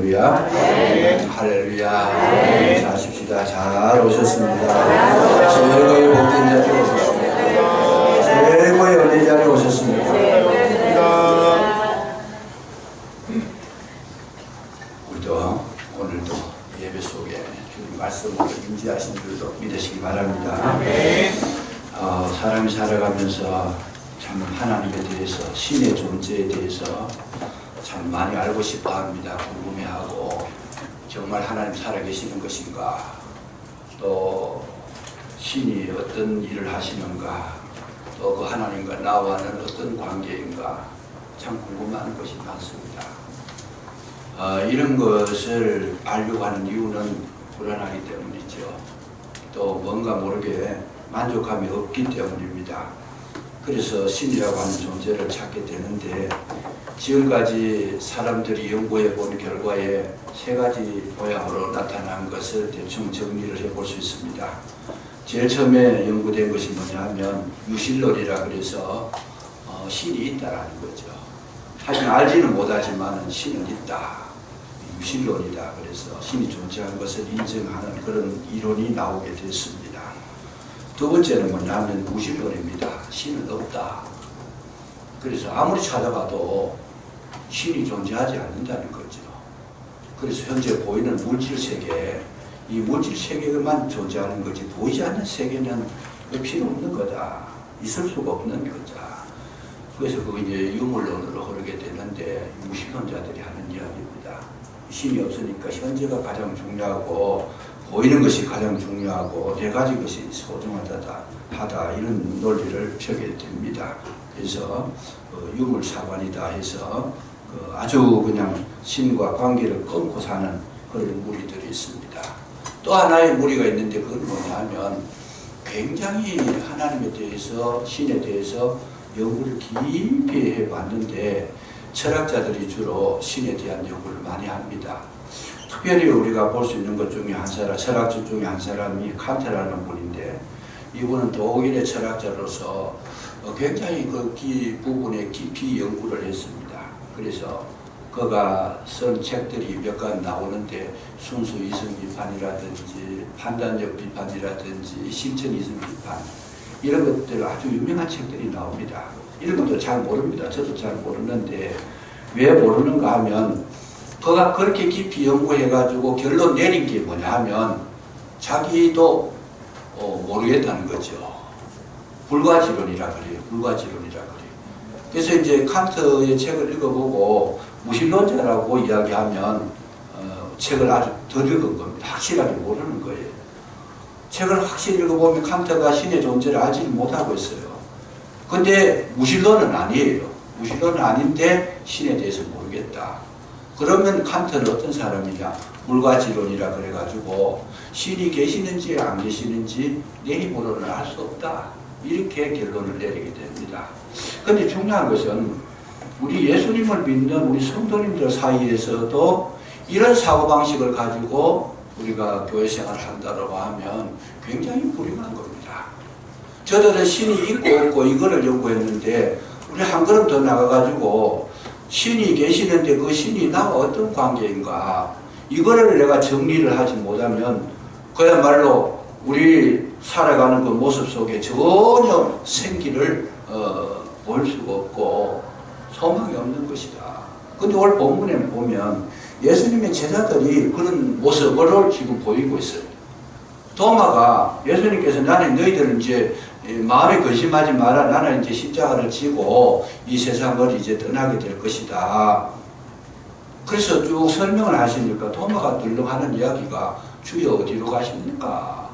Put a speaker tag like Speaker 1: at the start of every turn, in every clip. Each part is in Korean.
Speaker 1: 할렐루야. 네. 할렐루야. 네. 자, 하십시다. 잘 오셨습니다. 최고의 복된 자리에 오셨습니다. 최고의 은혜 자리에 오셨습니다. 우리도 오늘도 예배 속에 주님 말씀으로 임재하신 줄도 믿으시기 바랍니다. 사람이 살아가면서 참 하나님에 대해서, 신의 존재에 대해서 참 많이 알고 싶어 합니다. 궁금해하고, 정말 하나님 살아계시는 것인가, 또 신이 어떤 일을 하시는가, 또 그 하나님과 나와는 어떤 관계인가, 참 궁금한 것이 많습니다. 이런 것을 알려고 하는 이유는 불안하기 때문이죠. 또 뭔가 모르게 만족감이 없기 때문입니다. 그래서 신이라고 하는 존재를 찾게 되는데, 지금까지 사람들이 연구해 본 결과에 세 가지 모양으로 나타난 것을 대충 정리를 해볼 수 있습니다. 제일 처음에 연구된 것이 뭐냐 하면 유실론이라 그래서 신이 있다라는 거죠. 하지만 알지는 못하지만 신은 있다. 유실론이다. 그래서 신이 존재한 것을 인정하는 그런 이론이 나오게 됐습니다. 두 번째는 뭐냐 하면 무실론입니다. 신은 없다. 그래서 아무리 찾아봐도 신이 존재하지 않는다는 거죠. 그래서 현재 보이는 물질 세계, 이 물질 세계만 존재하는 거지 보이지 않는 세계는 필요 없는 거다. 있을 수가 없는 거다. 그래서 그거 이제 유물론으로 흐르게 되는데, 무신론자들이 하는 이야기입니다. 신이 없으니까 현재가 가장 중요하고, 보이는 것이 가장 중요하고, 네 가지 것이 소중하다 이런 논리를 펴게 됩니다. 그래서 유물사관이다 해서 아주 그냥 신과 관계를 끊고 사는 그런 무리들이 있습니다. 또 하나의 무리가 있는데, 그건 뭐냐 하면 굉장히 하나님에 대해서, 신에 대해서 연구를 깊이 해봤는데, 철학자들이 주로 신에 대한 연구를 많이 합니다. 특별히 우리가 볼 수 있는 것 중에 한 사람, 철학자 중에 한 사람이 칸트라는 분인데, 이분은 독일의 철학자로서 굉장히 그 부분에 깊이 연구를 했습니다. 그래서 그가 쓴 책들이 몇 간 나오는데, 순수 이성 비판이라든지 판단적 비판이라든지 실천 이성 비판, 이런 것들 아주 유명한 책들이 나옵니다. 이런 것도 잘 모릅니다. 저도 잘 모르는데, 왜 모르는가 하면 그가 그렇게 깊이 연구해가지고 결론 내린 게 뭐냐 하면 자기도 모르겠다는 거죠. 불가지론이라 그래요. 불가지론이라 그래요. 그래서 이제 칸트의 책을 읽어보고 무신론자라고 이야기하면 책을 아주 덜 읽은 겁니다. 확실하게 모르는 거예요. 책을 확실히 읽어보면 칸트가 신의 존재를 알지 못하고 있어요. 근데 무신론은 아니에요. 무신론은 아닌데 신에 대해서 모르겠다. 그러면 칸트는 어떤 사람이냐? 불가지론이라 그래가지고 신이 계시는지 안 계시는지 내 힘으로는 알 수 없다. 이렇게 결론을 내리게 됩니다. 그런데 중요한 것은 우리 예수님을 믿는 우리 성도님들 사이에서도 이런 사고방식을 가지고 우리가 교회 생활을 한다고 하면 굉장히 불행한 겁니다. 저들은 신이 있고 없고 이거를 연구했는데, 우리 한 걸음 더 나가가지고 신이 계시는데 그 신이 나와 어떤 관계인가, 이거를 내가 정리를 하지 못하면 그야말로 우리 살아가는 그 모습 속에 전혀 생기를 볼 수가 없고 소망이 없는 것이다. 근데 오늘 본문에 보면 예수님의 제자들이 그런 모습을 지금 보이고 있어요. 도마가 예수님께서 나는 너희들은 이제 마음에 근심하지 마라. 나는 이제 십자가를 지고 이 세상을 이제 떠나게 될 것이다. 그래서 쭉 설명을 하시니까 도마가 덜렁하는 이야기가, 주여 어디로 가십니까?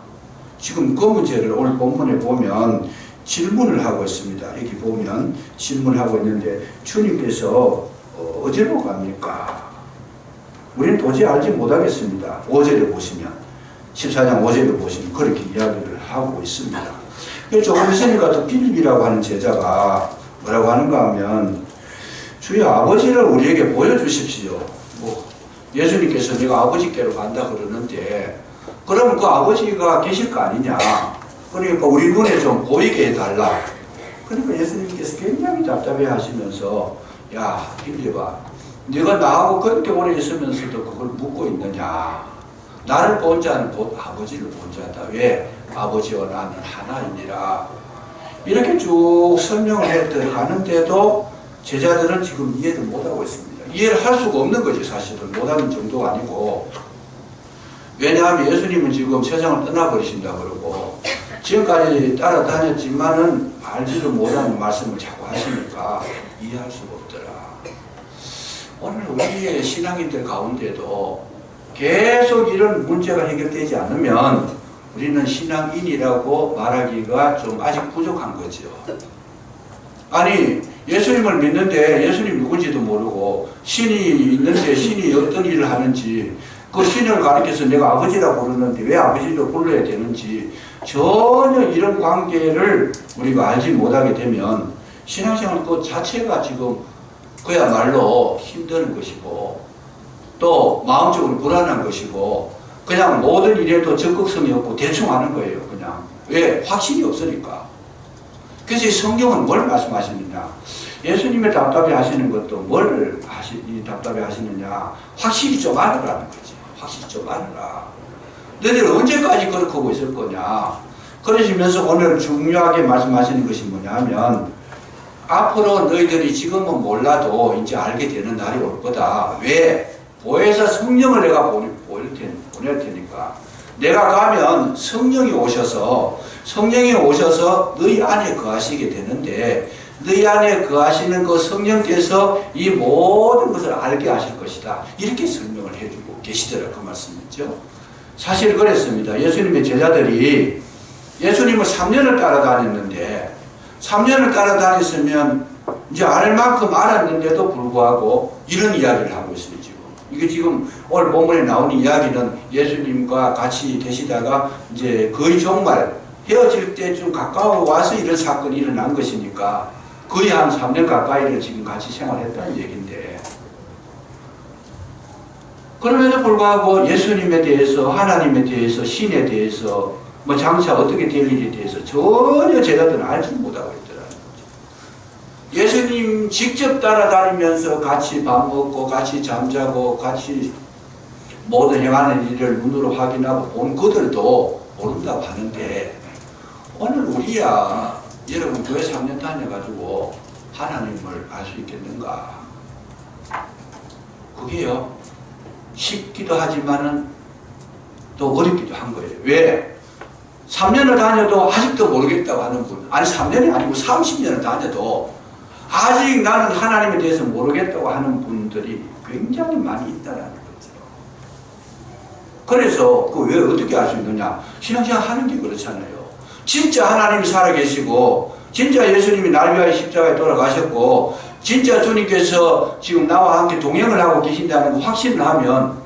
Speaker 1: 지금 그 문제를 오늘 본문에 보면 질문을 하고 있습니다. 여기 보면 질문을 하고 있는데, 주님께서 어디로 갑니까? 우리는 도저히 알지 못하겠습니다. 5절에 보시면, 14장 5절에 보시면 그렇게 이야기를 하고 있습니다. 조금 있으니까 또 빌립이라고 하는 제자가 뭐라고 하는가 하면, 주여 아버지를 우리에게 보여주십시오. 예수님께서 내가 아버지께로 간다 그러는데, 그러면 그 아버지가 계실 거 아니냐. 그러니까 우리 눈에 좀 보이게 해달라. 그러니까 예수님께서 굉장히 답답해 하시면서, 야 빌립아, 네가 나하고 그렇게 오래 있으면서도 그걸 묻고 있느냐. 나를 본 자는 곧 아버지를 본 자다. 왜? 아버지와 나는 하나이니라. 이렇게 쭉 설명을 해 들어가는데도 제자들은 지금 이해를 못하고 있습니다. 이해를 할 수가 없는 거지, 사실은. 못하는 정도가 아니고. 왜냐하면 예수님은 지금 세상을 떠나버리신다 그러고 지금까지 따라다녔지만은 알지도 못하는 말씀을 자꾸 하시니까 이해할 수가 없더라. 오늘 우리의 신앙인들 가운데도 계속 이런 문제가 해결되지 않으면 우리는 신앙인이라고 말하기가 좀 아직 부족한 거죠. 아니, 예수님을 믿는데 예수님 누군지도 모르고 신이 있는데 신이 어떤 일을 하는지 그 신을 가리켜서 내가 아버지라고 부르는데 왜 아버지로 불러야 되는지 전혀 이런 관계를 우리가 알지 못하게 되면 신앙생활 그 자체가 지금 그야말로 힘든 것이고 또 마음적으로 불안한 것이고 그냥 모든 일에도 적극성이 없고 대충 하는 거예요. 그냥. 왜? 확신이 없으니까. 그래서 이 성경은 뭘 말씀하시느냐. 예수님의 답답해 하시는 것도 뭘 답답해 하시느냐. 확실히 좀 알아라는 거지. 확실히 좀 알아라. 너희들 언제까지 그렇게 하고 있을 거냐. 그러시면서 오늘 중요하게 말씀하시는 것이 뭐냐 하면 앞으로 너희들이 지금은 몰라도 이제 알게 되는 날이 올 거다. 왜? 보혜사 성령을 내가 보낼 테니까. 내가 가면 성령이 오셔서 너희 안에 거하시게 되는데 너희 안에 거하시는 그 성령께서 이 모든 것을 알게 하실 것이다. 이렇게 설명을 해주고 계시더라. 그 말씀이죠. 사실 그랬습니다. 예수님의 제자들이 예수님을 3년을 따라다녔는데 3년을 따라다녔으면 이제 알 만큼 알았는데도 불구하고 이런 이야기를 하고 있어요. 이게 지금 오늘 본문에 나오는 이야기는 예수님과 같이 계시다가 이제 거의 정말 헤어질 때 좀 가까워 와서 이런 사건이 일어난 것이니까 거의 한 3년 가까이를 지금 같이 생활했다는 얘기인데 그럼에도 불구하고 예수님에 대해서 하나님에 대해서 신에 대해서 뭐 장차 어떻게 될 일에 대해서 전혀 제자들은 알지 못하고 있더라는 거죠. 예수님 직접 따라다니면서 같이 밥 먹고 같이 잠자고 같이 모든 행하는 일을 눈으로 확인하고 본 그들도 모른다고 하는데 오늘 우리야 여러분 교회 3년 다녀가지고 하나님을 알 수 있겠는가? 그게요 쉽기도 하지만은 또 어렵기도 한 거예요. 왜? 3년을 다녀도 아직도 모르겠다고 하는 분, 아니 3년이 아니고 30년을 다녀도 아직 나는 하나님에 대해서 모르겠다고 하는 분들이 굉장히 많이 있다는 거죠. 그래서 그 왜 어떻게 알 수 있느냐? 신앙생활 하는 게 그렇잖아요. 진짜 하나님이 살아계시고 진짜 예수님이 날 위하여 십자가에 돌아가셨고 진짜 주님께서 지금 나와 함께 동행을 하고 계신다는 거 확신을 하면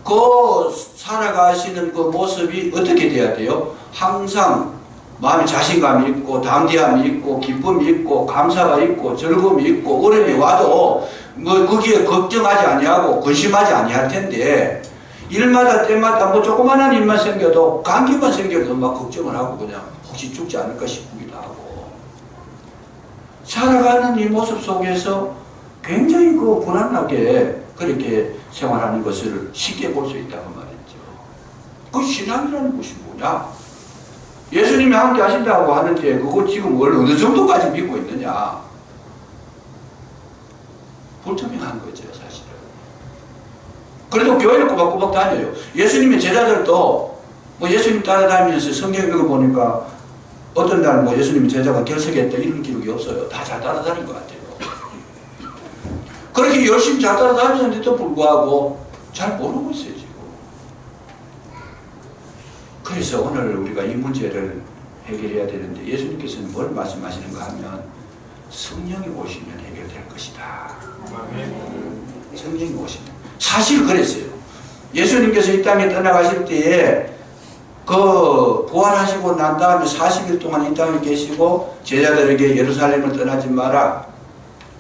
Speaker 1: 그 살아가시는 그 모습이 어떻게 돼야 돼요? 항상 마음에 자신감이 있고 담대함이 있고 기쁨이 있고 감사가 있고 즐거움이 있고 어려움이 와도 뭐 거기에 걱정하지 아니하고 근심하지 아니할 텐데 일마다 때마다 뭐 조그마한 일만 생겨도 감기만 생겨도 막 걱정을 하고 그냥 혹시 죽지 않을까 싶기도 하고 살아가는 이 모습 속에서 굉장히 그 불안하게 그렇게 생활하는 것을 쉽게 볼 수 있다고 말했죠. 그 신앙이라는 것이 뭐냐? 예수님이 함께 하신다고 하는데 그거 지금 어느 정도까지 믿고 있느냐? 불투명한 거죠, 사실은. 그래도 교회를 꼬박꼬박 다녀요. 예수님의 제자들도 뭐 예수님 따라다니면서 성경 읽어보니까 어떤 날 뭐 예수님의 제자가 결석했다 이런 기록이 없어요. 다 잘 따라다닌 것 같아요. 그렇게 열심히 잘 따라다니는데도 불구하고 잘 모르고 있어요, 지금. 그래서 오늘 우리가 이 문제를 해결해야 되는데 예수님께서는 뭘 말씀하시는가 하면 성령이 오시면 해결될 것이다. 성령이 오시면. 사실 그랬어요. 예수님께서 이 땅에 떠나가실 때에 그 부활하시고 난 다음에 40일 동안 이 땅에 계시고 제자들에게 예루살렘을 떠나지 마라.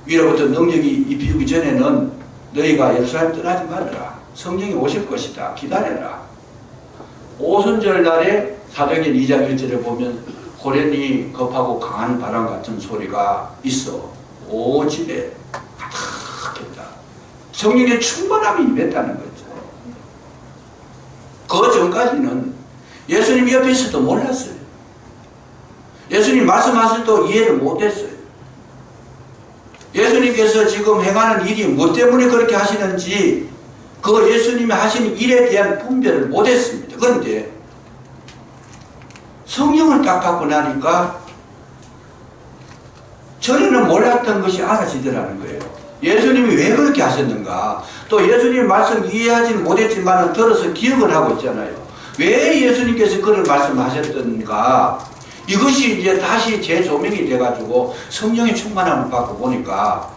Speaker 1: 위로부터 능력이 입히기 전에는 너희가 예루살렘 떠나지 말아라. 성령이 오실 것이다. 기다려라. 오순절 날에 사도행전 2장 1절에 보면 호련히 급하고 강한 바람 같은 소리가 있어. 온 집에 가득했다. 성령의 충만함이 임했다는 거죠. 그 전까지는 예수님 옆에 있어도 몰랐어요. 예수님 말씀하실 때도 이해를 못했어요. 예수님께서 지금 행하는 일이 뭐 때문에 그렇게 하시는지 그 예수님이 하시는 일에 대한 분별을 못했습니다. 그런데 성령을 딱 받고 나니까 전에는 몰랐던 것이 알아지더라는 거예요. 예수님이 왜 그렇게 하셨는가. 또 예수님 말씀 이해하지는 못했지만 들어서 기억을 하고 있잖아요. 왜 예수님께서 그런 말씀하셨던가. 이것이 이제 다시 재조명이 돼가지고 성령의 충만함을 받고 보니까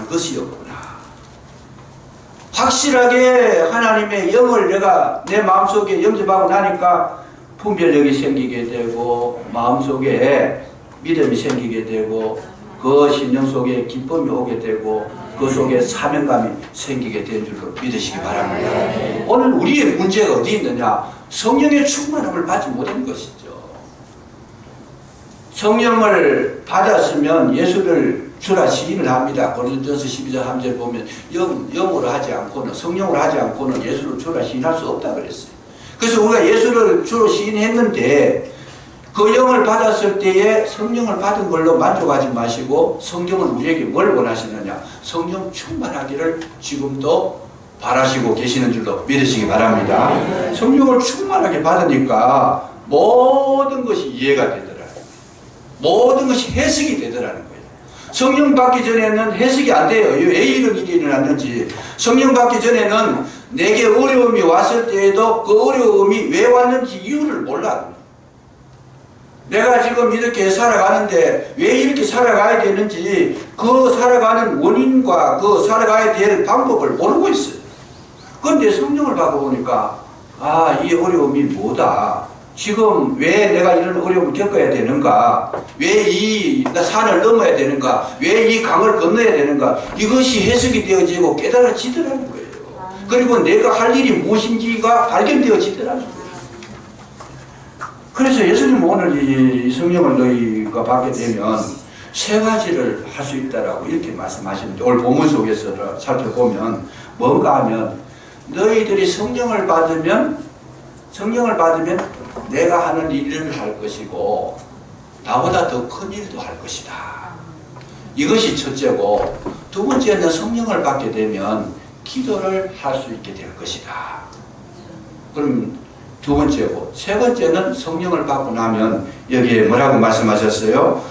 Speaker 1: 이것이었구나. 확실하게 하나님의 영을 내가 내 마음속에 영접하고 나니까 분별력이 생기게 되고 마음속에 믿음이 생기게 되고 그 심령 속에 기쁨이 오게 되고 그 속에 사명감이 생기게 된 줄로 믿으시기 바랍니다. 오늘 우리의 문제가 어디 있느냐? 성령의 충만함을 받지 못한 것이죠. 성령을 받았으면 예수를 주라 시인을 합니다. 고린도전서 12장 3절 보면 영으로 하지 않고는 성령으로 하지 않고는 예수를 주라 시인할 수 없다 그랬어요. 그래서 우리가 예수를 주로 시인했는데 그 영을 받았을 때에 성령을 받은 걸로 만족하지 마시고 성령은 우리에게 뭘 원하시느냐? 성령 충만하기를 지금도 바라시고 계시는 줄로 믿으시기 바랍니다. 성령을 충만하게 받으니까 모든 것이 이해가 되더라고요. 모든 것이 해석이 되더라는 거예요. 성령 받기 전에는 해석이 안 돼요. 왜 이런 일이 일어났는지. 성령 받기 전에는 내게 어려움이 왔을 때에도 그 어려움이 왜 왔는지 이유를 몰라. 내가 지금 이렇게 살아가는데 왜 이렇게 살아가야 되는지 그 살아가는 원인과 그 살아가야 될 방법을 모르고 있어요. 그런데 성령을 받고 보니까 이 어려움이 뭐다. 지금 왜 내가 이런 어려움을 겪어야 되는가? 왜 이 산을 넘어야 되는가? 왜 이 강을 건너야 되는가? 이것이 해석이 되어지고 깨달아지더라는 거예요. 그리고 내가 할 일이 무엇인지가 발견되어지더라는 거예요. 그래서 예수님 오늘 이 성령을 너희가 받게 되면 세 가지를 할 수 있다라고 이렇게 말씀하시는데 오늘 본문 속에서 살펴보면 뭔가 하면 너희들이 성령을 받으면 내가 하는 일을 할 것이고 나보다 더 큰 일도 할 것이다. 이것이 첫째고 두 번째는 성령을 받게 되면 기도를 할 수 있게 될 것이다. 그럼 두 번째고 세 번째는 성령을 받고 나면 여기에 뭐라고 말씀하셨어요?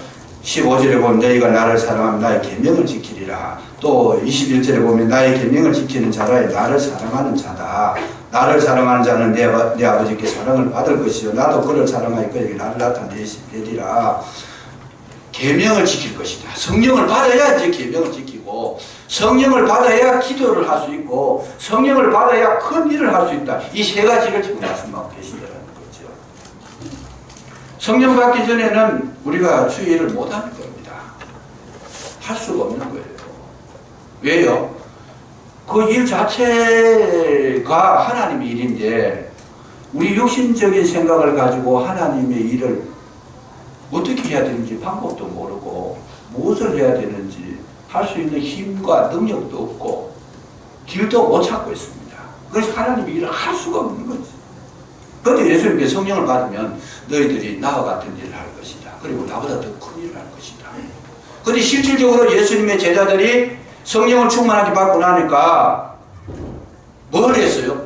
Speaker 1: 15절에 보면 너희가 나를 사랑하면 나의 계명을 지키리라. 또 21절에 보면 나의 계명을 지키는 자라 나를 사랑하는 자다. 나를 사랑하는 자는 내 아버지께 사랑을 받을 것이요 나도 그를 사랑하여 그에게 나를 나타내리라. 계명을 지킬 것이다. 성령을 받아야 이제 계명을 지키고 성령을 받아야 기도를 할 수 있고 성령을 받아야 큰 일을 할 수 있다. 이 세 가지를 지금 말씀하고 계시더라는 거죠. 성령 받기 전에는 우리가 주의를 못하는 겁니다. 할 수가 없는 거예요. 왜요? 그 일 자체가 하나님의 일인데 우리 육신적인 생각을 가지고 하나님의 일을 어떻게 해야 되는지 방법도 모르고 무엇을 해야 되는지 할 수 있는 힘과 능력도 없고 길도 못 찾고 있습니다. 그래서 하나님의 일을 할 수가 없는 거지. 그런데 예수님께 성령을 받으면 너희들이 나와 같은 일을 할 것이다. 그리고 나보다 더 큰 일을 할 것이다. 그런데 실질적으로 예수님의 제자들이 성령을 충만하게 받고 나니까 뭘 했어요?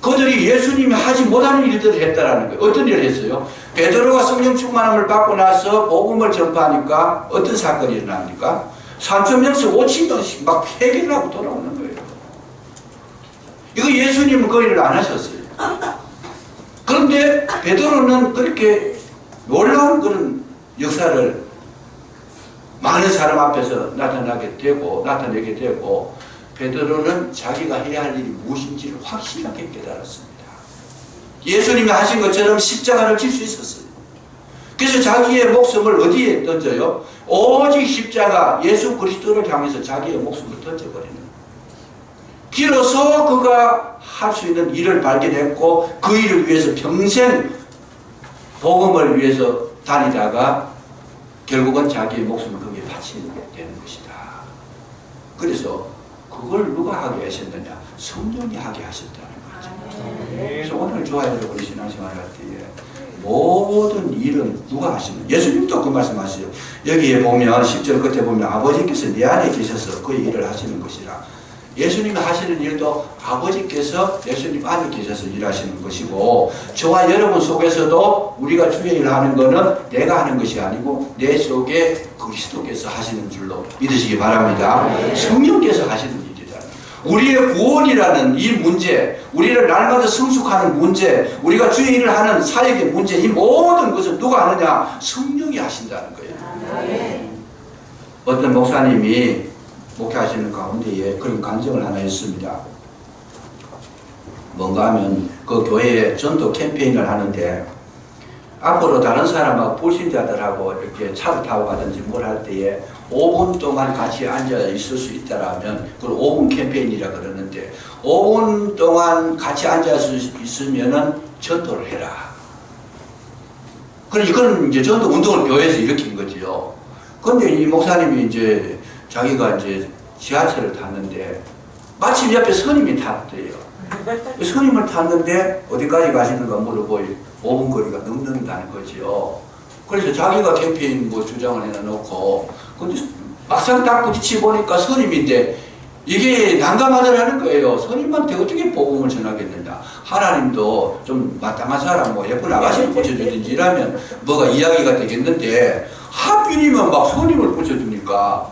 Speaker 1: 그들이 예수님이 하지 못하는 일들을 했다라는 거예요. 어떤 일을 했어요? 베드로가 성령 충만함을 받고 나서 복음을 전파하니까 어떤 사건이 일어납니까? 3,000명씩 5,000명씩 막 회개를 하고 돌아오는 거예요. 이거 예수님은 그 일을 안 하셨어요. 그런데 베드로는 그렇게 놀라운 그런 역사를 많은 사람 앞에서 나타내게 되고 베드로는 자기가 해야 할 일이 무엇인지를 확실하게 깨달았습니다. 예수님이 하신 것처럼 십자가를 질 수 있었어요. 그래서 자기의 목숨을 어디에 던져요? 오직 십자가 예수 그리스도를 향해서 자기의 목숨을 던져버리는. 비로소 그가 할 수 있는 일을 발견했고 그 일을 위해서 평생 복음을 위해서 다니다가 결국은 자기의 목숨을 거기에 바치게 되는 것이다. 그래서 그걸 누가 하게 하셨느냐? 성령이 하게 하셨다는 거죠. 그래서 오늘 좋아요 여러분이 신앙생활 할 때에 모든 일은 누가 하시는? 예수님도 그 말씀하시죠. 여기에 보면 10절 끝에 보면 아버지께서 내 안에 계셔서 그 일을 하시는 것이라. 예수님이 하시는 일도 아버지께서 예수님 안에 계셔서 일하시는 것이고, 저와 여러분 속에서도 우리가 주의 일을 하는 것은 내가 하는 것이 아니고 내 속에 그리스도께서 하시는 줄로 믿으시기 바랍니다. 성령께서 하시는 일이다. 우리의 구원이라는 이 문제, 우리를 날마다 성숙하는 문제, 우리가 주의 일을 하는 사역의 문제, 이 모든 것은 누가 하느냐? 성령이 하신다는 거예요. 어떤 목사님이 목회하시는 가운데에 그런 간증을 하나 했습니다. 뭔가 하면 그 교회에 전도 캠페인을 하는데 앞으로 다른 사람하고 불신자들하고 이렇게 차를 타고 가든지 뭘 할 때에 5분 동안 같이 앉아 있을 수 있다라면 그걸 5분 캠페인이라 그러는데 5분 동안 같이 앉아 있으면은 전도를 해라. 그건 이제 전도 운동을 교회에서 일으킨 거지요. 근데 이 목사님이 이제 자기가 이제 지하철을 탔는데 마침 옆에 스님이 탔대요. 스님을 탔는데 어디까지 가시는가 물어보고 5분 거리가 넘는다는 거지요. 그래서 자기가 캠페인 뭐 주장을 해놓고 근데 막상 딱 부딪히 보니까 스님인데 이게 난감하더라는 거예요. 스님한테 어떻게 복음을 전하겠느냐. 하나님도 좀 마땅한 사람 뭐 예쁜 아가씨를 붙여주든지 이러면 뭐가 이야기가 되겠는데 하필이면 막 스님을 붙여주니까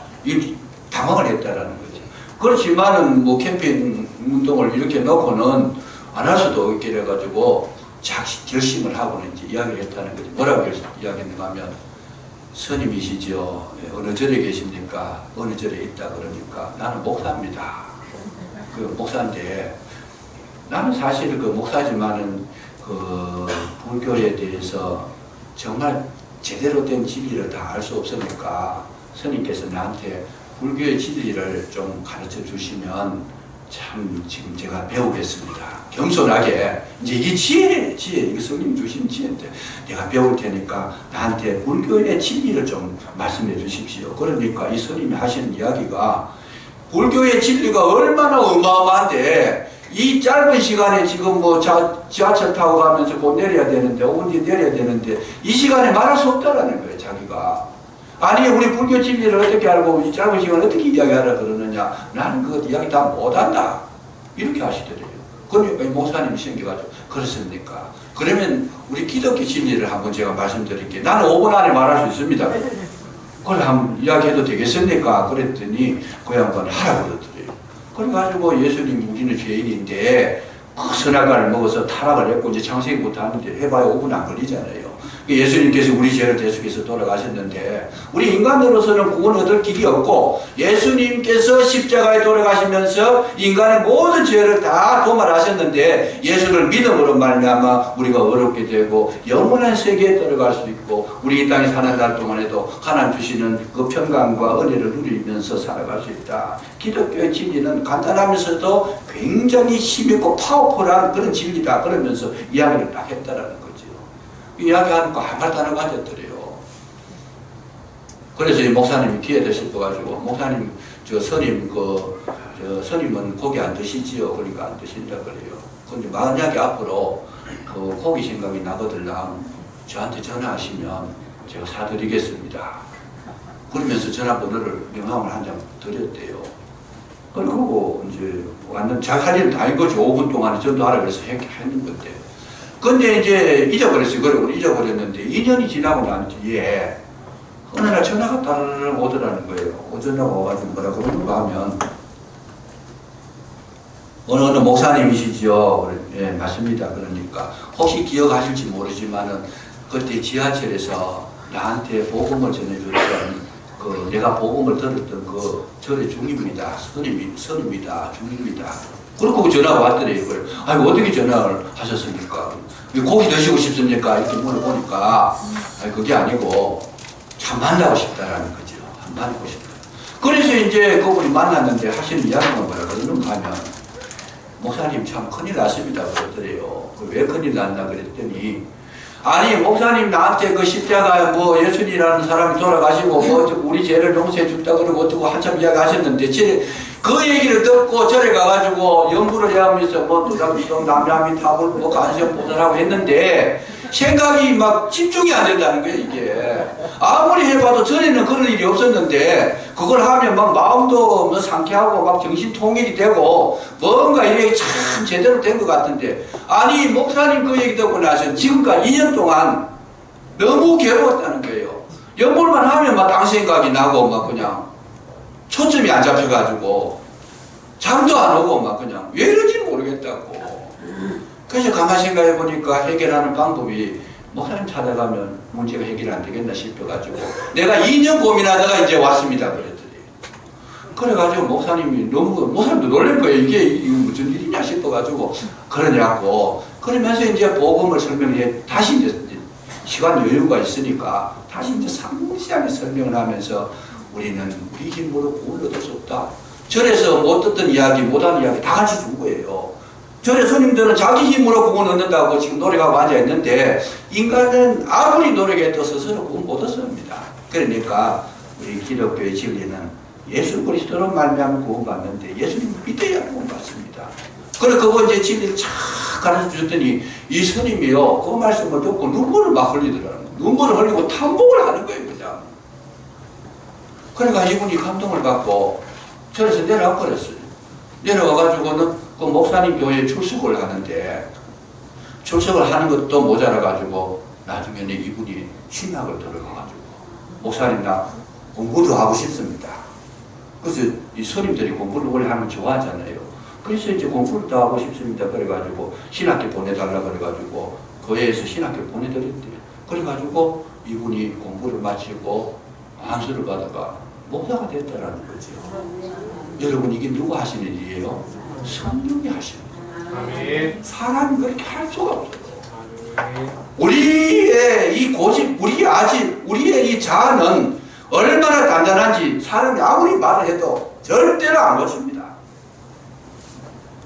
Speaker 1: 당황을 했다라는 거죠. 그렇지만은 뭐 캠페인 운동을 이렇게 놓고는 안 할 수도 없게 돼가지고 결심을 하고는 이제 이야기를 했다는 거죠. 뭐라고 이야기했는가 하면 스님이시죠. 어느 절에 계십니까? 어느 절에 있다 그러니까 나는 목사입니다. 그 목사인데 나는 사실 그 목사지만은 그 불교에 대해서 정말 제대로 된 진리를 다 알 수 없으니까 스님께서 나한테 불교의 진리를 좀 가르쳐 주시면 참 지금 제가 배우겠습니다. 겸손하게 이제 이게 지혜 이게 성님 주신 지혜인데 내가 배울 테니까 나한테 불교의 진리를 좀 말씀해 주십시오. 그러니까 이 스님이 하시는 이야기가 불교의 진리가 얼마나 어마어마한데 이 짧은 시간에 지금 뭐 지하철 타고 가면서 곧 내려야 되는데 5분 뒤에 내려야 되는데 이 시간에 말할 수 없다라는 거예요. 자기가 아니 우리 불교 진리를 어떻게 알고 이 짧은 시간을 어떻게 이야기하라 그러느냐. 나는 그 이야기 다 못한다 이렇게 하시더래요. 그러니까 목사님이 생겨가지고 그렇습니까? 그러면 우리 기독교 진리를 한번 제가 말씀드릴게요. 나는 5분 안에 말할 수 있습니다. 그걸 한번 이야기해도 되겠습니까? 그랬더니 그 양반이 하라고 그러더래요. 그래가지고 예수님 우리는 죄인인데 선악과를 먹어서 타락을 했고 이제 창세기부터 하는데 해봐야 5분 안 걸리잖아요. 예수님께서 우리 죄를 대속해서 돌아가셨는데 우리 인간으로서는 구원 얻을 길이 없고 예수님께서 십자가에 돌아가시면서 인간의 모든 죄를 다 도말하셨는데 예수를 믿음으로 말미암아 우리가 어렵게 되고 영원한 세계에 들어갈 수 있고 우리 이 땅에 사는 날 동안에도 하나님 주시는 그 평강과 은혜를 누리면서 살아갈 수 있다. 기독교의 진리는 간단하면서도 굉장히 힘있고 파워풀한 그런 진리다. 그러면서 이야기를 딱 했다라는 거죠. 이야기하는 거 아무 말도 안 하고 앉았더래요. 그래서 이 목사님이 기회를 싶어가지고 목사님 스님 스님은 고기 안 드시지요? 그러니까 안 드신다 그래요. 근데 만약에 앞으로 그 고기 생각이 나거들랑 저한테 전화하시면 제가 사드리겠습니다. 그러면서 전화번호를 명함을 한 장 드렸대요. 그리고 이제 완전 자기 할 일은 다 한 거죠. 5분 동안에 전도하라 그래서 했는 건데. 근데 이제 잊어버렸어요. 그리고 잊어버렸는데 2년이 지나고 난 뒤에 어느 날 전화가 따르르 오더라는 거예요. 오전화가 와가지고 뭐라 그러는가 하면 어느 목사님이시죠? 예, 맞습니다. 그러니까 혹시 기억하실지 모르지만은 그때 지하철에서 나한테 복음을 전해줬던 그 내가 복음을 들었던 그 절의 중입니다. 선입니다. 중입니다. 그렇고 전화가 왔더래요. 아이고 어떻게 전화를 하셨습니까? 고기 드시고 싶습니까? 이렇게 물어보니까 아니 그게 아니고 참 만나고 싶다라는 거죠. 만나고 싶다. 그래서 이제 그분이 만났는데 하시는 이야기가 뭐라 그러는가 하면 목사님 참 큰일 났습니다 그러더래요. 왜 큰일 났나 그랬더니 아니 목사님 나한테 그 십자가에 뭐 예수님이라는 사람이 돌아가시고 뭐 우리 죄를 용서해 준다 그러고 어쩌고 한참 이야기하셨는데 그 얘기를 듣고 절에 가가지고 연구를 해하면서 또 남남이 탑을 뭐 간섭 보존하고 했는데 생각이 막 집중이 안 된다는 거예요, 이게. 아무리 해봐도 전에는 그런 일이 없었는데 그걸 하면 막 마음도 뭐 상쾌하고 막 정신 통일이 되고 뭔가 이게 참 제대로 된 것 같은데, 아니 목사님 그 얘기 듣고 나서 지금까지 2년 동안 너무 괴로웠다는 거예요. 연구만 하면 막 딴 생각이 나고 막 그냥 초점이 안 잡혀가지고 잠도 안 오고 막 그냥 왜 이런지 모르겠다고. 그래서 가만히 생각해 보니까 해결하는 방법이 목사님 찾아가면 문제가 해결 안 되겠나 싶어가지고 내가 2년 고민하다가 이제 왔습니다 그랬더니, 그래가지고 목사님도 놀란 거예요. 이게 무슨 일이냐 싶어가지고 그러냐고. 그러면서 이제 복음을 설명해, 다시 이제 시간 여유가 있으니까 다시 이제 상세하게 설명을 하면서 우리는 우리 힘으로 구원을 얻을 수 없다. 절에서 못 듣던 이야기, 못하는 이야기 다 같이 준 거예요. 절의 스님들은 자기 힘으로 구원 얻는다고 지금 노력하고 앉아있는데 인간은 아무리 노력해도 스스로 구원 못 얻습니다. 그러니까 우리 기독교의 진리는 예수 그리스도로 말미암아 구원받는데 예수님 믿어야 구원받습니다. 그래 그거 이제 진리를 쫙 가르쳐 줬더니 이 스님이요 그 말씀을 듣고 눈물을 막 흘리더라고요. 눈물을 흘리고 탐복을 하는 거예요 그냥. 그러니까 이분이 감동을 받고 절에서 내려와 버렸어요. 내려와가지고는 그 목사님 교회에 출석을 하는데 출석을 하는 것도 모자라가지고 나중에는 이분이 신학을 들어가가지고 목사님 나 공부도 하고 싶습니다. 그래서 이 스님들이 공부를 원래 하면 좋아하잖아요. 그래서 이제 공부를 더 하고 싶습니다. 그래가지고 신학교 보내달라 그래가지고 교회에서 신학교 보내드렸대요. 그래가지고 이분이 공부를 마치고 안수를 받아가 목사가 됐다라는 거죠. 여러분 이게 누구 하시는 일이에요? 성령이 하시는 거예요. 사람이 그렇게 할 수가 없어요. 우리의 이 고집, 우리의 이 자아는 얼마나 단단한지 사람이 아무리 말을 해도 절대로 안 고칩니다.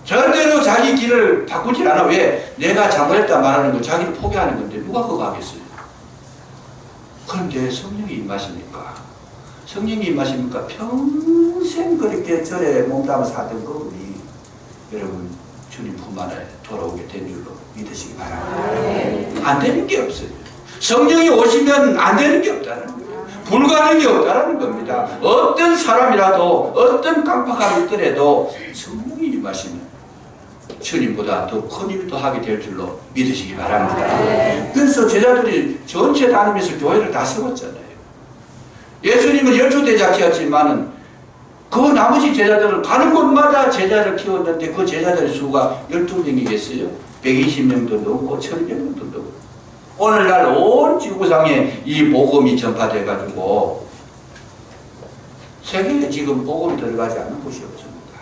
Speaker 1: 절대로 자기 길을 바꾸질 않아. 왜? 내가 잘못했다 말하는 거 자기를 포기하는 건데 누가 그거 하겠어요? 그런데 성령이 임하시니까 평생 그렇게 절에 몸담아 사던 그분이 여러분 주님 품 안에 돌아오게 된 줄로 믿으시기 바랍니다. 안 되는 게 없어요. 성령이 오시면 안 되는 게 없다는 거예요. 불가능이 없다는 겁니다. 어떤 사람이라도 어떤 깜빡함이 있더라도 성령이 임하시면 주님보다 더 큰 일도 하게 될 줄로 믿으시기 바랍니다. 그래서 제자들이 전체 다니면서 교회를 다 세웠잖아요. 예수님은 열조대자키였지만은 그 나머지 제자들은 가는 곳마다 제자를 키웠는데 그 제자들의 수가 12명이겠어요? 120명도 넘고 1000명도 넘고 오늘날 온 지구상에 이 복음이 전파돼가지고 세계에 지금 복음이 들어가지 않는 곳이 없습니다.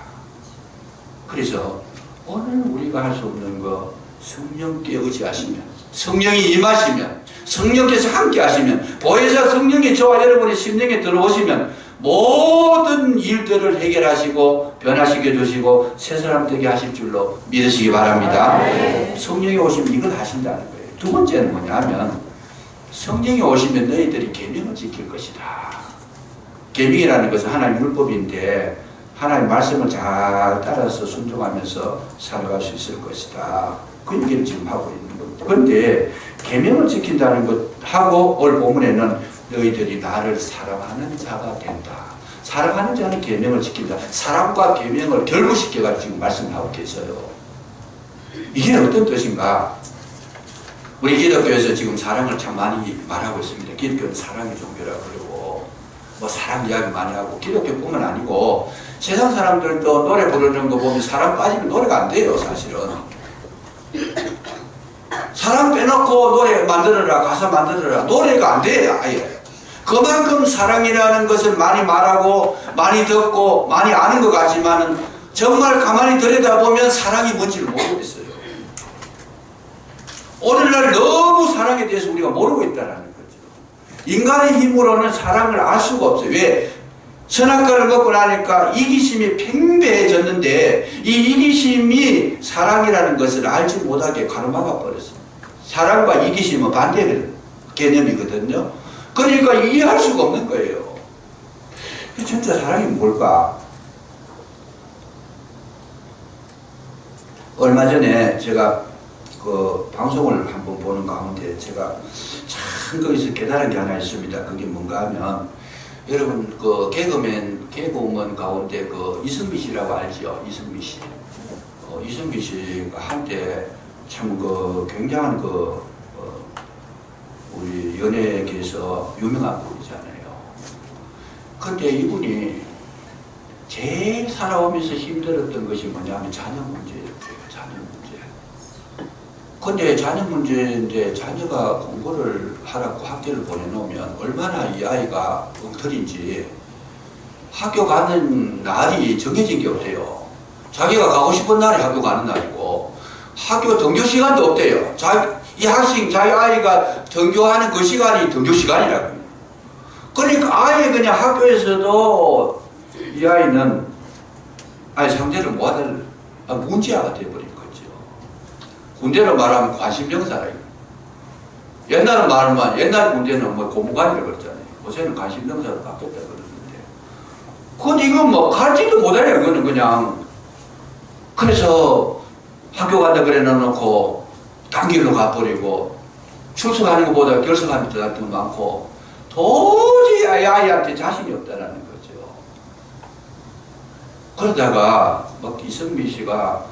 Speaker 1: 그래서 오늘 우리가 할 수 없는 거 성령께 의지하시면, 성령이 임하시면, 성령께서 함께 하시면, 보혜사 성령이 저와 여러분의 심령에 들어오시면 모든 일들을 해결하시고 변화시켜 주시고 새 사람 되게 하실 줄로 믿으시기 바랍니다. 성령이 오시면 이걸 하신다는 거예요. 두 번째는 뭐냐면 성령이 오시면 너희들이 계명을 지킬 것이다. 계명이라는 것은 하나님 율법인데 하나님 말씀을 잘 따라서 순종하면서 살아갈 수 있을 것이다. 그 얘기를 지금 하고 있는 겁니다. 그런데 계명을 지킨다는 것하고 오늘 본문에는 너희들이 나를 사랑하는 자가 된다. 사랑하는 자는 계명을 지킨다. 사랑과 계명을 결부시켜가지고 지금 말씀을 하고 계세요. 이게 어떤 뜻인가? 우리 기독교에서 지금 사랑을 참 많이 말하고 있습니다. 기독교는 사랑의 종교라고 그러고 뭐 사랑 이야기 많이 하고 기독교뿐만 아니고 세상 사람들도 노래 부르는 거 보면 사랑 빠지면 노래가 안 돼요. 사실은 사랑 빼놓고 노래 만들어라, 가사 만들어라, 노래가 안 돼요. 아예. 그만큼 사랑이라는 것을 많이 말하고 많이 듣고 많이 아는 것 같지만은 정말 가만히 들여다보면 사랑이 뭔지를 모르겠어요. 오늘날 너무 사랑에 대해서 우리가 모르고 있다는 거죠. 인간의 힘으로는 사랑을 알 수가 없어요. 왜? 선악과를 먹고 나니까 이기심이 팽배해졌는데 이 이기심이 사랑이라는 것을 알지 못하게 가로막아 버렸어요. 사랑과 이기심은 반대 개념이거든요. 그러니까 이해할 수가 없는 거예요. 진짜 사랑이 뭘까? 얼마 전에 제가 그 방송을 한번 보는 가운데 제가 참 거기서 깨달은 게 하나 있습니다. 그게 뭔가 하면 여러분 그 개그우먼 가운데 그 이승미 씨라고 알죠? 이승미 씨. 이승미 씨가 한때 참 그 굉장한 우리 연예계에서 유명한 분이잖아요. 근데 이분이 제일 살아오면서 힘들었던 것이 뭐냐면 자녀 문제였대요. 자녀 문제. 근데 자녀 문제인데 자녀가 공부를 하라고 학교를 보내놓으면 얼마나 이 아이가 엉터리인지 학교 가는 날이 정해진 게 없대요. 자기가 가고 싶은 날이 학교 가는 날이고 학교 등교 시간도 없대요. 이 학생, 자기 아이가 등교하는 그 시간이 등교 시간이라고요. 그러니까 아예 그냥 학교에서도 이 아이는 상대를 못할 문제아가 되어버린 거죠. 군대로 말하면 관심병사라요. 옛날 군대는 뭐 고무관이라고 그랬잖아요. 요새는 관심병사로 바뀌었다 그러는데. 근데 이건 뭐 갈지도 못해요. 이거는 그냥. 그래서 학교 간다 그래 놓고 딴 길로 가버리고 출석하는 것보다 결석하는 데가 더 많고 도저히 아이한테 자신이 없다라는 거죠. 그러다가 막 이승미 씨가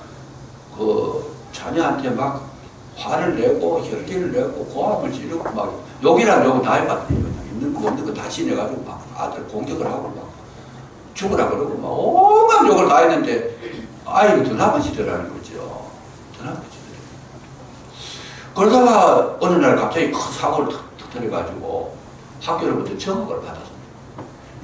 Speaker 1: 그 자녀한테 막 화를 내고 혈기를 내고 고함을 지르고 막 욕이란 욕은 다 해봤더니 그냥 있는 거 없는 거 다 지내가지고 막 아들 공격을 하고 막 죽으라 그러고 막 온갖 욕을 다 했는데 아이가 더 나빠지더라는 거죠. 더 나빠지더라고요. 그러다가 어느 날 갑자기 큰 사고를 터뜨려가지고 학교로부터 정학을 받았습니다.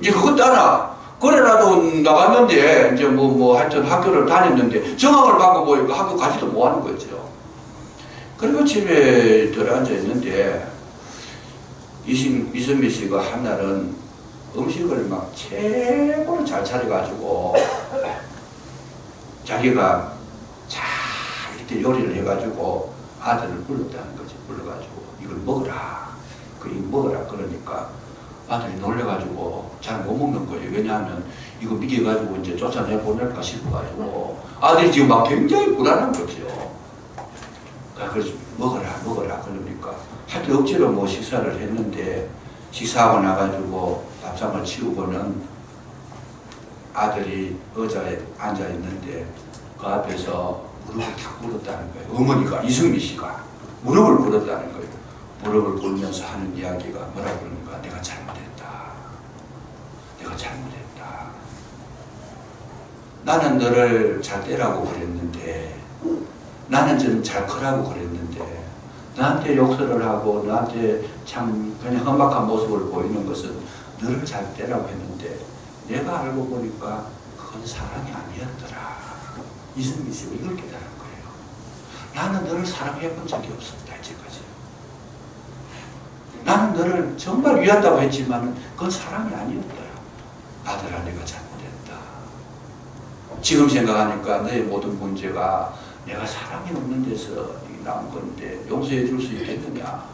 Speaker 1: 이제 그것 따라 그래라도 나갔는데 이제 하여튼 학교를 다녔는데 정학을 받고 보니까 학교 가지도 못하는 거죠. 그리고 집에 들어앉아 있는데 이승미 씨가 한 날은 음식을 막 최고로 잘 차려가지고 자기가 잘 이렇게 요리를 해가지고 아들을 불렀다는 거지. 불러가지고 이걸 먹어라. 이거 먹어라. 그러니까 아들이 놀래가지고 잘 못 먹는 거예요. 왜냐하면 이거 미겨가지고 이제 쫓아내 보낼까 싶어가지고 아들이 지금 막 굉장히 불안한 거죠. 그래서 먹어라. 그러니까 하여튼 억지로 뭐 식사를 했는데 식사하고 나가지고 밥상을 치우고는 아들이 의자에 앉아 있는데 그 앞에서 무릎을 탁 꿇었다는 거예요. 어머니가 이승미 씨가 무릎을 꿇었다는 거예요. 무릎을 꿇으면서 하는 이야기가 뭐라 그러는가? 내가 잘못했다. 나는 너를 잘 떼라고 그랬는데 나는 좀 잘 크라고 그랬는데 나한테 욕설을 하고 나한테 참 그냥 험악한 모습을 보이는 것은 너를 잘 떼라고 했는데 내가 알고 보니까 그건 사랑이 아니었더라. 이승미 씨가 이걸 깨달은 거예요. 나는 너를 사랑해 본 적이 없었다. 이제까지. 나는 너를 정말 위한다고 했지만 그건 사랑이 아니었더라. 아들아, 내가 잘못했다. 지금 생각하니까 너의 모든 문제가 내가 사랑이 없는 데서 나온 건데 용서해 줄 수 있겠느냐.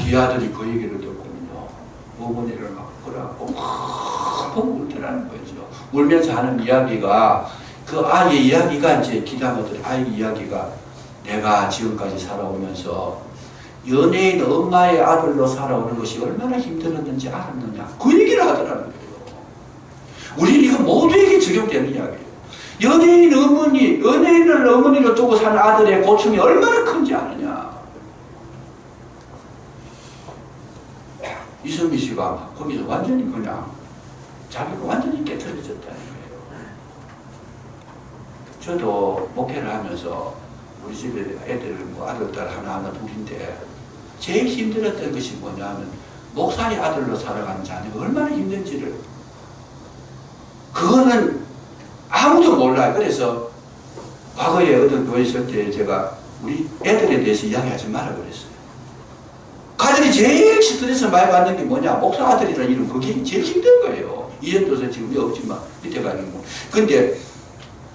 Speaker 1: 이 아들이 그 얘기를 듣고는요, 어머니를 막 끌어안고 막 울더라는 거죠. 울면서 하는 이야기가 그 아이의 이야기가 이제 기다거든. 아이 이야기가 내가 지금까지 살아오면서 연예인 엄마의 아들로 살아오는 것이 얼마나 힘들었는지 알았느냐. 그 얘기를 하더라는 거예요. 우리는 이거 모두에게 적용되는 이야기예요. 연예인을 어머니로 두고 사는 아들의 고충이 얼마나 큰지 아느냐. 이승미 씨가 거기서 완전히 그냥 자기가 완전히 깨트려졌다는 거예요. 저도 목회를 하면서 우리 집에 애들 아들, 딸 하나 둘인데 제일 힘들었던 것이 뭐냐 하면 목사의 아들로 살아가는 자녀가 얼마나 힘든지를 그거는 아무도 몰라요. 그래서 과거에 어떤 교회 있을 때 제가 우리 애들에 대해서 이야기하지 말라 그랬어요. 가족이 제일 스트레스 많이 받는 게 뭐냐? 목사 아들이라는 이름, 그게 제일 힘든 거예요. 이현도서 지금 여기 없지만 밑에 가는 거. 근데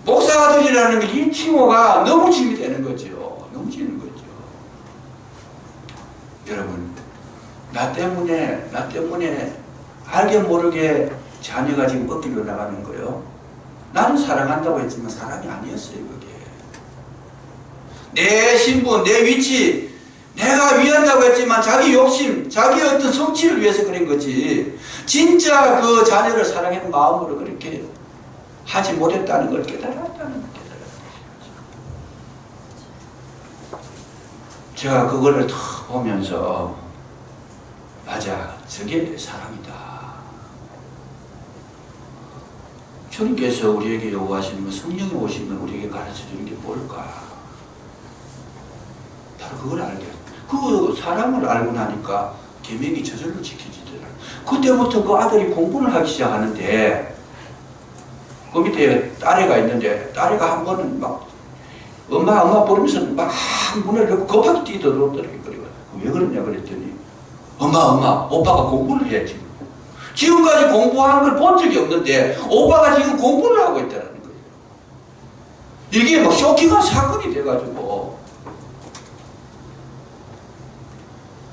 Speaker 1: 목사 아들이라는 게 이 칭호가 너무 짐이 되는 거죠. 너무 지는 거죠. 여러분, 나 때문에 알게 모르게 자녀가 지금 꺾이려 나가는 거예요. 나는 사랑한다고 했지만 사랑이 아니었어요, 그게. 내 신분, 내 위치, 내가 위한다고 했지만 자기 욕심, 자기 어떤 성취를 위해서 그런 거지. 진짜 그 자녀를 사랑하는 마음으로 그렇게 하지 못했다는 걸 깨달았다는 걸 제가 그거를 탁 보면서 맞아, 저게 사랑이다. 주님께서 우리에게 요구하시는 건, 성령이 오시면 우리에게 가르쳐주는 게 뭘까? 바로 그걸 알게. 그 사랑을 알고 나니까 계명이 저절로 지켜지더라. 그때부터 그 아들이 공부를 하기 시작하는데, 그 밑에 딸애가 있는데, 딸애가 한 번은 막 엄마 부르면서 막 문을 열고 급하게 뛰어들어오더라고요. 왜 그러냐 그랬더니, 엄마 오빠가 공부를 해 지금. 지금까지 공부한 걸 본 적이 없는데 오빠가 지금 공부를 하고 있다는 거예요. 이게 막 쇼킹한 사건이 돼가지고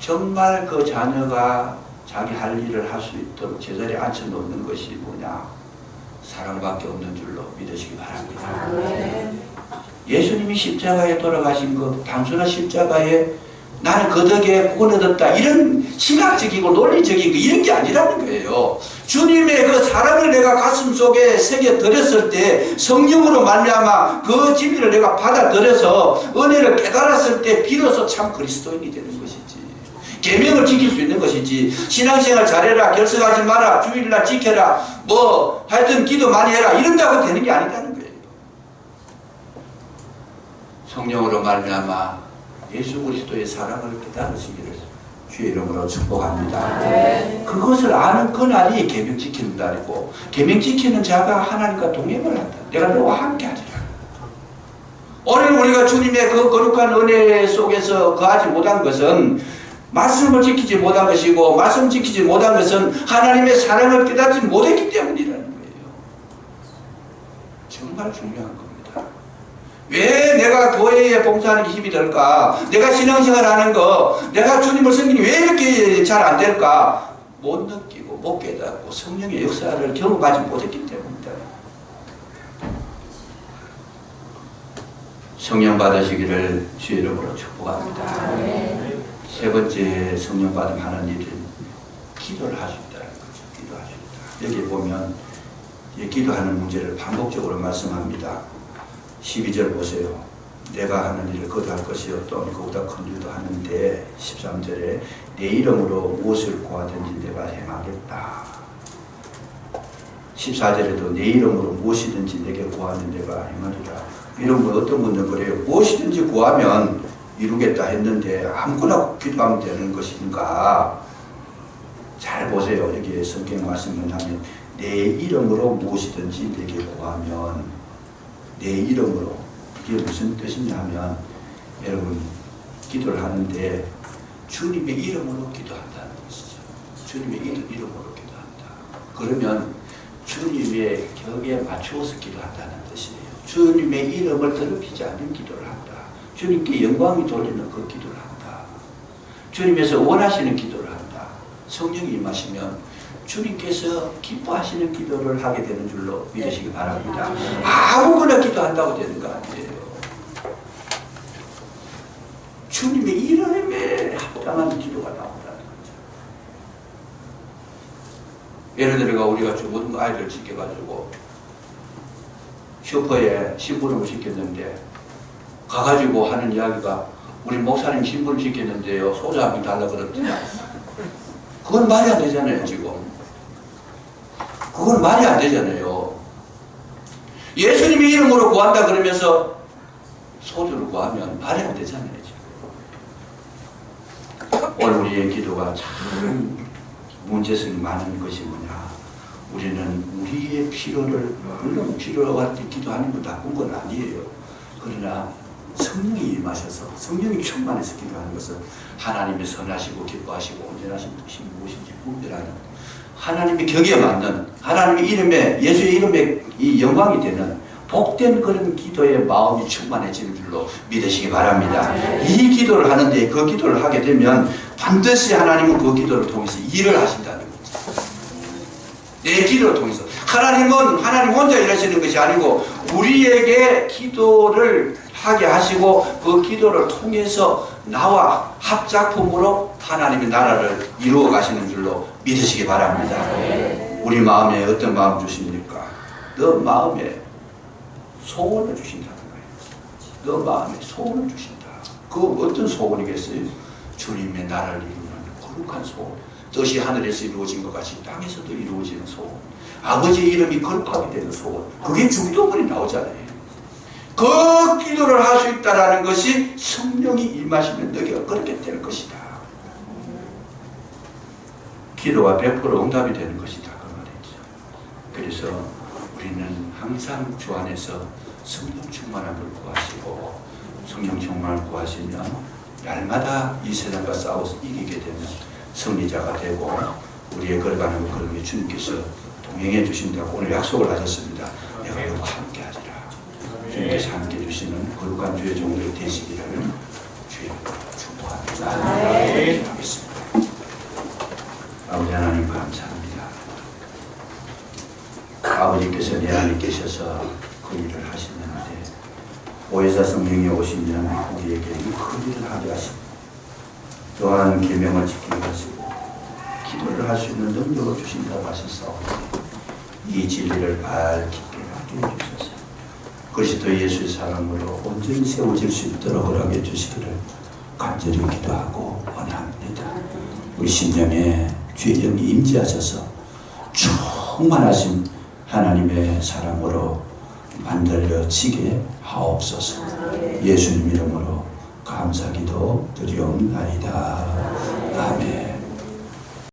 Speaker 1: 정말 그 자녀가 자기 할 일을 할 수 있도록 제자리에 앉혀놓는 것이 뭐냐? 사랑밖에 없는 줄로 믿으시기 바랍니다. 예수님이 십자가에 돌아가신 것, 단순한 십자가에 나는 그 덕에 구원 얻었다, 이런 시각적이고 논리적인 이런 게 아니라는 거예요. 주님의 그 사랑을 내가 가슴 속에 새겨 들였을 때, 성령으로 말미암아 그 진리를 내가 받아들여서 은혜를 깨달았을 때 비로소 참 그리스도인이 되는 것이지, 계명을 지킬 수 있는 것이지. 신앙생활 잘해라, 결석하지 마라, 주일날 지켜라, 뭐 하여튼 기도 많이 해라, 이런다고 되는 게 아니다는 거예요. 성령으로 말미암아 예수 그리스도의 사랑을 깨달으시기를 주의 이름으로 축복합니다. 그것을 아는 그날이 계명 지키는 날이고, 계명 지키는 자가 하나님과 동행을 한다. 내가 너와 함께 하리라. 오늘 우리가 주님의 그 거룩한 은혜 속에서 거하지 못한 것은 말씀을 지키지 못한 것이고, 말씀 지키지 못한 것은 하나님의 사랑을 깨닫지 못했기 때문이라는 거예요. 정말 중요한 겁니다. 왜 내가 교회에 봉사하는 게 힘이 들까? 내가 신앙생활 하는 거, 내가 주님을 섬기는 왜 이렇게 잘 안 될까? 못 느끼고 못 깨닫고 성령의 역사를 경험하지 못했기 때문이다. 성령 받으시기를 주의 이름으로 축복합니다. 세 번째 성령 받음 하는 일은 기도를 할 수 있다는 거죠. 기도할 수 있다. 여기 보면 기도하는 문제를 반복적으로 말씀합니다. 12절 보세요. 내가 하는 일을 거두할 것이요 또 그보다 큰 일도 하는데, 13절에 내 이름으로 무엇을 구하든지 내가 행하겠다. 14절에도 내 이름으로 무엇이든지 내게 구하면 내가 행하리라. 이런 건 어떤 분들은 그래요. 무엇이든지 구하면 이루겠다 했는데 아무거나 기도하면 되는 것인가? 잘 보세요. 여기에 성경 말씀을 하면 내 이름으로 무엇이든지 내게 구하면, 내 이름으로, 이게 무슨 뜻이냐면, 여러분 기도를 하는데 주님의 이름으로 기도한다는 것이죠. 주님의 이름으로 기도한다. 그러면 주님의 격에 맞추어서 기도한다는 뜻이에요. 주님의 이름을 더럽히지 않는 기도를 한다. 주님께 영광이 돌리는 그 기도를 한다. 주님께서 원하시는 기도를 한다. 성령이 임하시면 주님께서 기뻐하시는 기도를 하게 되는 줄로 믿으시기 바랍니다. 아무거나 기도한다고 되는 거 아니에요. 주님의 이름에 합당한 기도가 나오라는 거죠. 예를 들어 우리가 죽은 아이를 지켜가지고 슈퍼에 심부름을 시켰는데, 가가지고 하는 이야기가 우리 목사님 심부름 시켰는데요, 소주 한 병 달라 그러더니, 그건 말이 안 되잖아요. 지금 그건 말이 안 되잖아요. 예수님의 이름으로 구한다 그러면서 소주를 구하면 말이 안 되잖아요. 지금 오늘 우리의 기도가 참 문제성이 많은 것이 뭐냐? 우리는 우리의 필요를, 물론 필요할 때 기도하는 건 나쁜 건 아니에요. 그러나 성령이 임하셔서, 성령이 충만해서 기도하는 것은 하나님의 선하시고 기뻐하시고 온전하신 뜻이 무엇인지 분별하는, 하나님의 격에 맞는, 하나님의 이름에, 예수의 이름에 이 영광이 되는 복된 그런 기도의 마음이 충만해지는 줄로 믿으시기 바랍니다. 이 기도를 하는데, 그 기도를 하게 되면 반드시 하나님은 그 기도를 통해서 일을 하신다는 거죠. 내 기도를 통해서. 하나님은 하나님 혼자 일하시는 것이 아니고 우리에게 기도를 하게 하시고 그 기도를 통해서 나와 합작품으로 하나님의 나라를 이루어 가시는 줄로 믿으시기 바랍니다. 우리 마음에 어떤 마음 주십니까? 너 마음에 소원을 주신다는 거예요. 너 마음에 소원을 주신다. 그 어떤 소원이겠어요? 주님의 나라를 이루는 거룩한 소원. 뜻이 하늘에서 이루어진 것 같이 땅에서도 이루어지는 소원. 아버지의 이름이 거룩하게 되는 소원. 그게 중도문이 나오잖아요. 그 기도를 할 수 있다는 것이 성령이 임하시면 너희가 그렇게 될 것이다. 기도가 100% 응답이 되는 것이다. 그 말이죠. 그래서 우리는 항상 주 안에서 성령 충만함을 구하시고 성령 충만을 구하시면 날마다 이 세상과 싸워서 이기게 되면 승리자가 되고 우리의 걸어가는 걸음에 주님께서 동행해 주신다고 오늘 약속을 하셨습니다. 내가 너와 함께 하리라. 주님께서 함께 해주시는 거룩한 주의 종들이 되시기를 주의 축복합니다. 네. 기도하겠습니다. 아버지 하나님 감사합니다. 아버지께서 내 안에 계셔서 그 일을 하시는데 보혜사 성령이 오시면 우리에게 그 일을 하게 하시고 또한 계명을 지키게 하시고 기도를 할 수 있는 능력을 주신다고 하셨사오니 이 진리를 밝히게 하게 해주소서. 그리스도 예수의 사랑으로 온전히 세워질 수 있도록 허락해 주시기를 간절히 기도하고 원합니다. 우리 심령에 주의 영이 임재하셔서 충만하신 하나님의 사랑으로 만들어지게 하옵소서. 예수님 이름으로 감사기도 드리옵나이다. 아멘.